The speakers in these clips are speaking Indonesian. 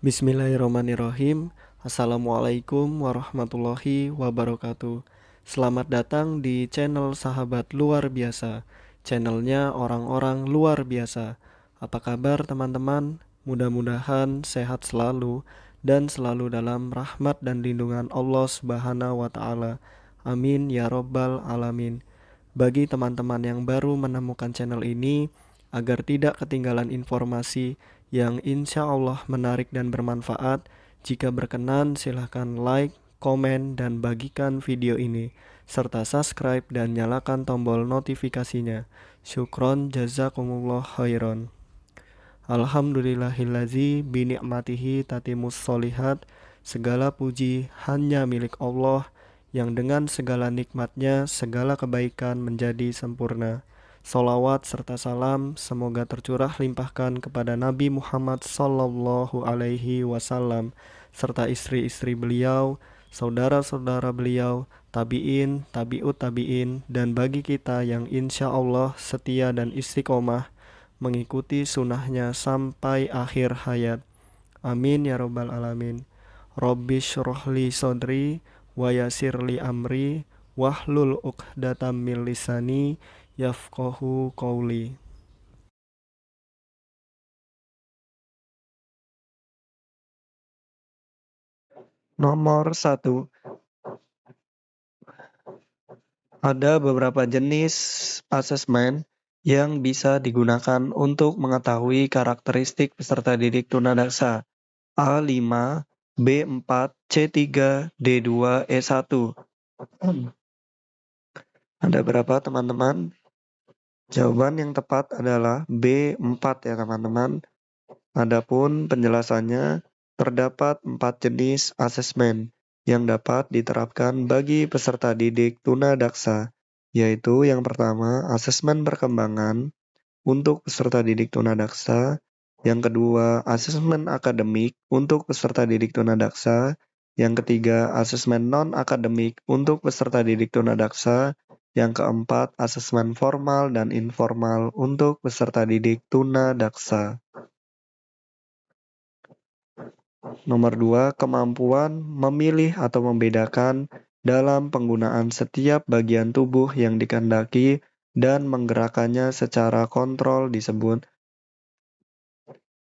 Bismillahirrahmanirrahim. Assalamualaikum warahmatullahi wabarakatuh. Selamat datang di channel Sahabat Luar Biasa. Channelnya orang-orang luar biasa. Apa kabar teman-teman? Mudah-mudahan sehat selalu dan selalu dalam rahmat dan lindungan Allah Subhanahu wa taala. Amin ya robbal alamin. Bagi teman-teman yang baru menemukan channel ini, agar tidak ketinggalan informasi yang insya Allah menarik dan bermanfaat, jika berkenan silahkan like, komen, dan bagikan video ini, serta subscribe dan nyalakan tombol notifikasinya. Syukron jazakumullah khairan. Alhamdulillahillazi bini'matihi tatimus solihat. Segala puji hanya milik Allah yang dengan segala nikmatnya segala kebaikan menjadi sempurna. Salawat serta salam semoga tercurah limpahkan kepada Nabi Muhammad sallallahu alaihi wasallam serta istri-istri beliau, saudara-saudara beliau, tabi'in, tabi'ut tabi'in, dan bagi kita yang insya Allah setia dan istiqomah mengikuti sunnahnya sampai akhir hayat. Amin ya robbal alamin. Rabbi syrohli sodri wa yasirli amri wahlul uqdatam min lisani yafqahu qawli. Nomor 1. Ada beberapa jenis asesmen yang bisa digunakan untuk mengetahui karakteristik peserta didik tunadaksa. A5, B4, C3, D2, E1. Ada berapa teman-teman? Jawaban yang tepat adalah B4 ya teman-teman. Adapun penjelasannya, terdapat 4 jenis asesmen yang dapat diterapkan bagi peserta didik tunadaksa, yaitu yang pertama, asesmen perkembangan untuk peserta didik tunadaksa, yang kedua, asesmen akademik untuk peserta didik tunadaksa, yang ketiga, asesmen non-akademik untuk peserta didik tunadaksa, yang keempat, asesmen formal dan informal untuk peserta didik tunadaksa. Nomor 2, kemampuan memilih atau membedakan dalam penggunaan setiap bagian tubuh yang dikehendaki dan menggerakkannya secara kontrol disebut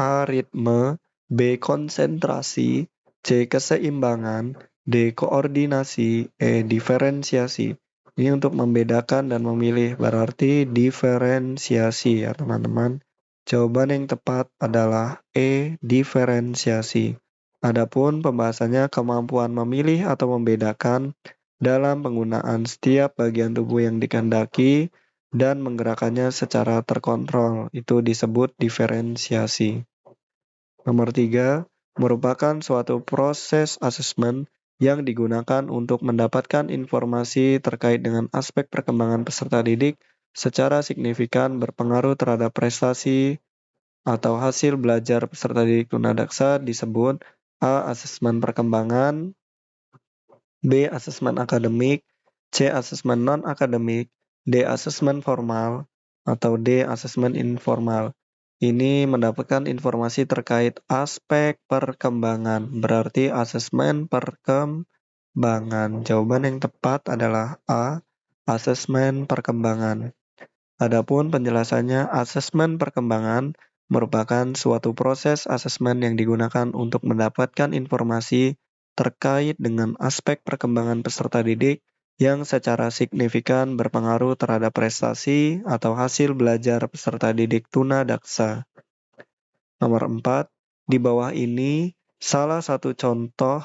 A. Ritme, B. Konsentrasi, C. Keseimbangan, D. Koordinasi, E. Diferensiasi. Ini untuk membedakan dan memilih berarti diferensiasi ya teman-teman. Jawaban yang tepat adalah E. Diferensiasi. Adapun pembahasannya kemampuan memilih atau membedakan dalam penggunaan setiap bagian tubuh yang dikehendaki dan menggerakkannya secara terkontrol. Itu disebut diferensiasi. Nomor 3, merupakan suatu proses asesmen yang digunakan untuk mendapatkan informasi terkait dengan aspek perkembangan peserta didik secara signifikan berpengaruh terhadap prestasi atau hasil belajar peserta didik tunadaksa disebut A. Asesmen perkembangan, B. Asesmen akademik, C. Asesmen non-akademik, D. Asesmen formal, atau D. Asesmen informal. Ini mendapatkan informasi terkait aspek perkembangan, berarti asesmen perkembangan. Jawaban yang tepat adalah A. Asesmen perkembangan. Adapun penjelasannya, asesmen perkembangan merupakan suatu proses asesmen yang digunakan untuk mendapatkan informasi terkait dengan aspek perkembangan peserta didik yang secara signifikan berpengaruh terhadap prestasi atau hasil belajar peserta didik tunadaksa. Nomor 4, di bawah ini salah satu contoh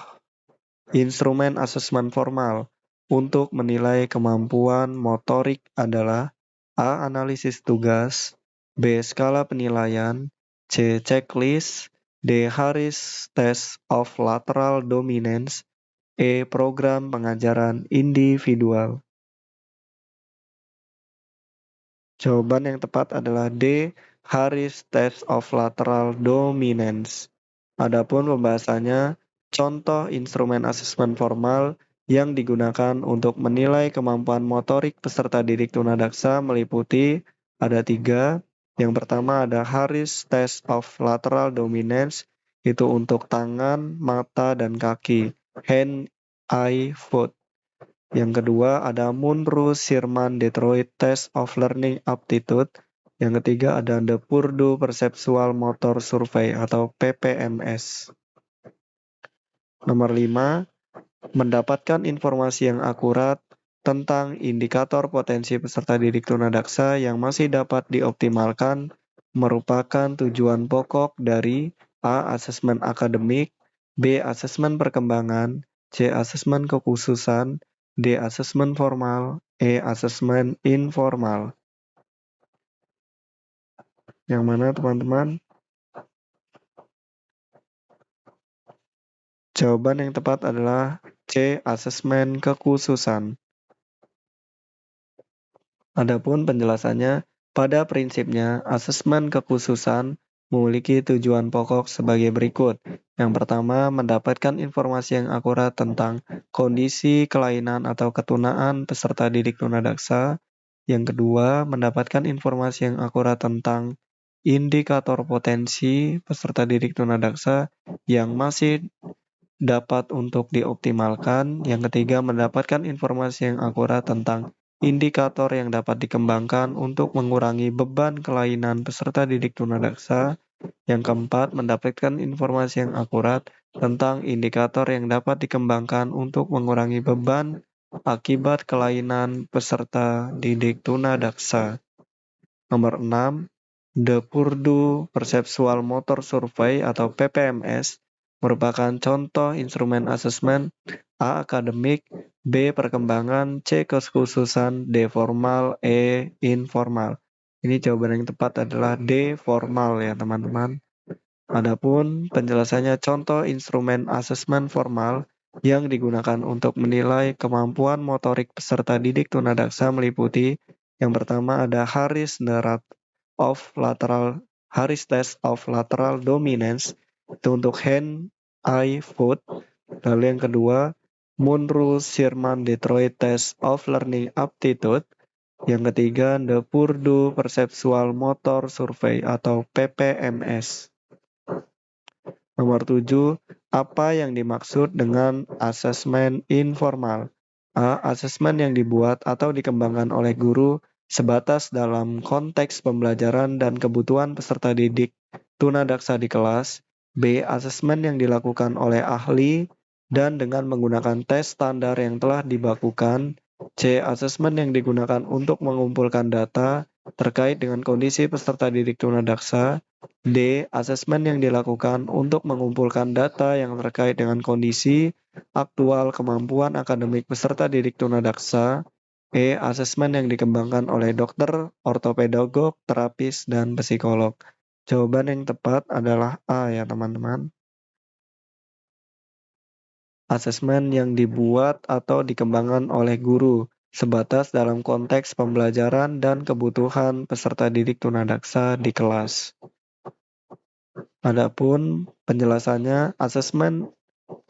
instrumen asesmen formal untuk menilai kemampuan motorik adalah A. Analisis tugas, B. Skala penilaian, C. Checklist, D. Harris Test of Lateral Dominance, E. Program pengajaran individual. Jawaban yang tepat adalah D. Harris Test of Lateral Dominance. Adapun pembahasannya, contoh instrumen asesmen formal yang digunakan untuk menilai kemampuan motorik peserta didik tunadaksa meliputi ada 3. Yang pertama ada Harris Test of Lateral Dominance. Itu untuk tangan, mata, dan kaki. Hand, eye, foot. Yang kedua ada Munro Sherman Detroit Test of Learning Aptitude. Yang ketiga ada The Purdue Perceptual Motor Survey atau PPMS. Nomor 5, mendapatkan informasi yang akurat tentang indikator potensi peserta didik tunadaksa yang masih dapat dioptimalkan merupakan tujuan pokok dari A. Asesmen akademik, B. Asesmen perkembangan, C. Asesmen kekhususan, D. Asesmen formal, E. Asesmen informal. Yang mana teman-teman? Jawaban yang tepat adalah C. Asesmen kekhususan. Adapun penjelasannya, pada prinsipnya asesmen kekhususan memiliki tujuan pokok sebagai berikut. Yang pertama, mendapatkan informasi yang akurat tentang kondisi kelainan atau ketunaan peserta didik tunadaksa. Yang kedua, mendapatkan informasi yang akurat tentang indikator potensi peserta didik tunadaksa yang masih dapat untuk dioptimalkan. Yang ketiga, mendapatkan informasi yang akurat tentang indikator yang dapat dikembangkan untuk mengurangi beban kelainan peserta didik tunadaksa. Yang keempat, mendapatkan informasi yang akurat tentang indikator yang dapat dikembangkan untuk mengurangi beban akibat kelainan peserta didik tunadaksa. Nomor 6, The Purdue Perceptual Motor Survey atau PPMS merupakan contoh instrumen asesmen A. Akademik, B. Perkembangan, C. Kekhususan, D. Formal, E. Informal. Ini jawaban yang tepat adalah D. Formal ya teman-teman. Adapun penjelasannya contoh instrumen asesmen formal yang digunakan untuk menilai kemampuan motorik peserta didik tunadaksa meliputi yang pertama ada Harris Test of Lateral Dominance itu untuk hand, eye, foot. Lalu yang kedua, Munro Sherman Detroit Test of Learning Aptitude. Yang ketiga, The Purdue Perceptual Motor Survey atau PPMS. Nomor 7, apa yang dimaksud dengan asesmen informal? A. Asesmen yang dibuat atau dikembangkan oleh guru sebatas dalam konteks pembelajaran dan kebutuhan peserta didik tunadaksa di kelas. B. Asesmen yang dilakukan oleh ahli dan dengan menggunakan tes standar yang telah dibakukan. C. Asesmen yang digunakan untuk mengumpulkan data terkait dengan kondisi peserta didik tunadaksa. D. Asesmen yang dilakukan untuk mengumpulkan data yang terkait dengan kondisi aktual kemampuan akademik peserta didik tunadaksa. E. Asesmen yang dikembangkan oleh dokter, ortopedagog, terapis, dan psikolog. Jawaban yang tepat adalah A ya teman-teman. Asesmen yang dibuat atau dikembangkan oleh guru sebatas dalam konteks pembelajaran dan kebutuhan peserta didik tunadaksa di kelas. Adapun penjelasannya, asesmen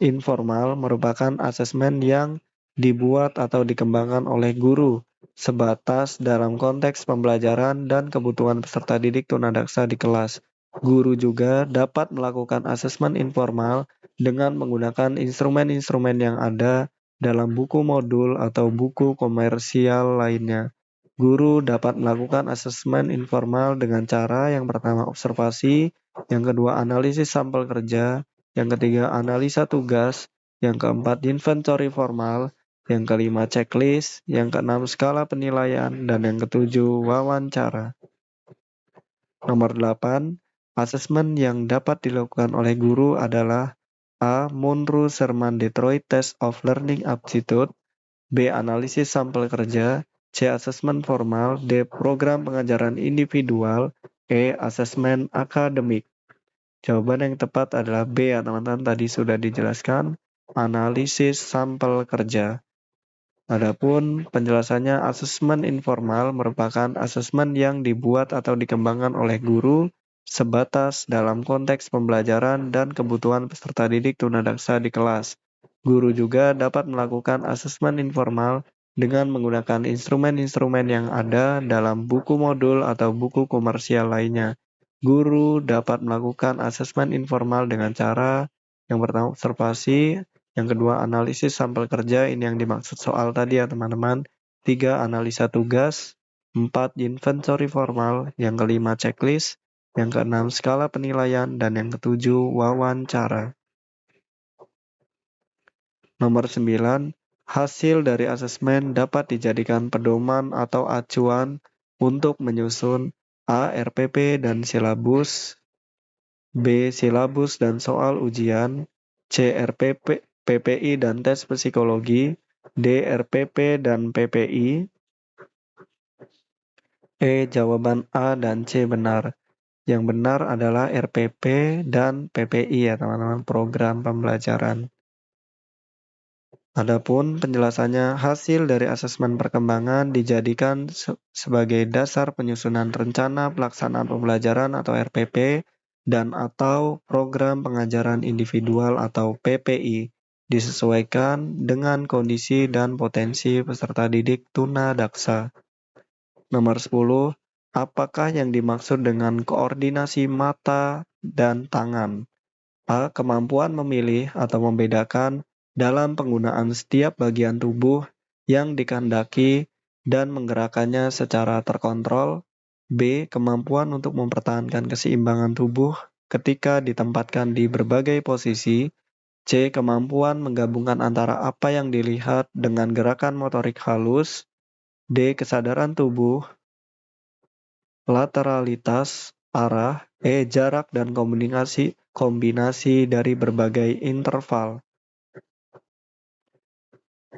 informal merupakan asesmen yang dibuat atau dikembangkan oleh guru sebatas dalam konteks pembelajaran dan kebutuhan peserta didik tunadaksa di kelas. Guru juga dapat melakukan asesmen informal dengan menggunakan instrumen-instrumen yang ada dalam buku modul atau buku komersial lainnya. Guru dapat melakukan asesmen informal dengan cara yang pertama observasi, yang kedua analisis sampel kerja, yang ketiga analisa tugas, yang keempat inventory formal, yang kelima checklist, yang keenam skala penilaian, dan yang ketujuh wawancara. Nomor 8, asesmen yang dapat dilakukan oleh guru adalah A. Munro Sherman Detroit Test of Learning Aptitude, B. Analisis sampel kerja, C. Asesmen formal, D. Program pengajaran individual, E. Asesmen akademik. Jawaban yang tepat adalah B ya teman-teman, tadi sudah dijelaskan, analisis sampel kerja. Adapun penjelasannya, asesmen informal merupakan asesmen yang dibuat atau dikembangkan oleh guru sebatas dalam konteks pembelajaran dan kebutuhan peserta didik tunadaksa di kelas. Guru juga dapat melakukan asesmen informal dengan menggunakan instrumen-instrumen yang ada dalam buku modul atau buku komersial lainnya. Guru dapat melakukan asesmen informal dengan cara yang pertama observasi, yang kedua analisis sampel kerja, ini yang dimaksud soal tadi ya teman-teman. 3. Analisa tugas. 4. Inventory formal. Yang kelima checklist. Yang keenam skala penilaian. Dan yang ketujuh wawancara. Nomor 9. Hasil dari asesmen dapat dijadikan pedoman atau acuan untuk menyusun A. RPP dan silabus, B. Silabus dan soal ujian, C. RPP, PPI dan tes psikologi, D. RPP dan PPI, E. Jawaban A dan C benar. Yang benar adalah RPP dan PPI ya teman-teman, program pembelajaran. Adapun penjelasannya, hasil dari asesmen perkembangan dijadikan sebagai dasar penyusunan rencana pelaksanaan pembelajaran atau RPP dan atau program pengajaran individual atau PPI disesuaikan dengan kondisi dan potensi peserta didik tunadaksa. Nomor 10. Apakah yang dimaksud dengan koordinasi mata dan tangan? A. Kemampuan memilih atau membedakan dalam penggunaan setiap bagian tubuh yang dikehendaki dan menggerakkannya secara terkontrol. B. Kemampuan untuk mempertahankan keseimbangan tubuh ketika ditempatkan di berbagai posisi. C. Kemampuan menggabungkan antara apa yang dilihat dengan gerakan motorik halus. D. Kesadaran tubuh, lateralitas, arah. E. Jarak dan kombinasi dari berbagai interval.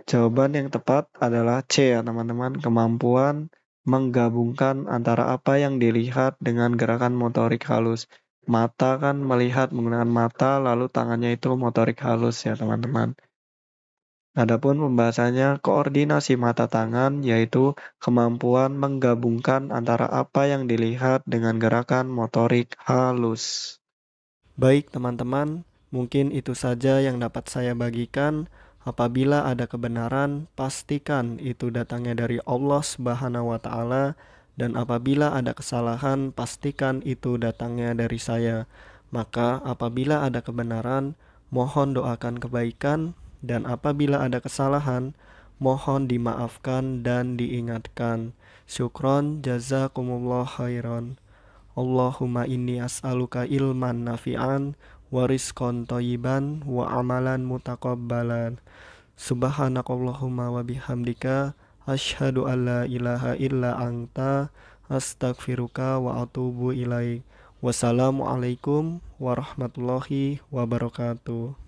Jawaban yang tepat adalah C ya teman-teman, kemampuan menggabungkan antara apa yang dilihat dengan gerakan motorik halus. Mata kan melihat menggunakan mata, lalu tangannya itu motorik halus ya teman-teman. Adapun pembahasannya koordinasi mata tangan yaitu kemampuan menggabungkan antara apa yang dilihat dengan gerakan motorik halus. Baik teman-teman, mungkin itu saja yang dapat saya bagikan. Apabila ada kebenaran, pastikan itu datangnya dari Allah Subhanahu wa Ta'ala, dan apabila ada kesalahan, pastikan itu datangnya dari saya. Maka, apabila ada kebenaran, mohon doakan kebaikan, dan apabila ada kesalahan, mohon dimaafkan dan diingatkan. Syukron, jazakumullah khairan. Allahumma inni as'aluka ilman nafi'an wa rizqan thayyiban wa amalan mutaqabbalan. Subhanakallahumma wa bihamdika asyhadu an la ilaha illa anta astaghfiruka wa atubu ilaik. Wassalamualaikum warahmatullahi wabarakatuh.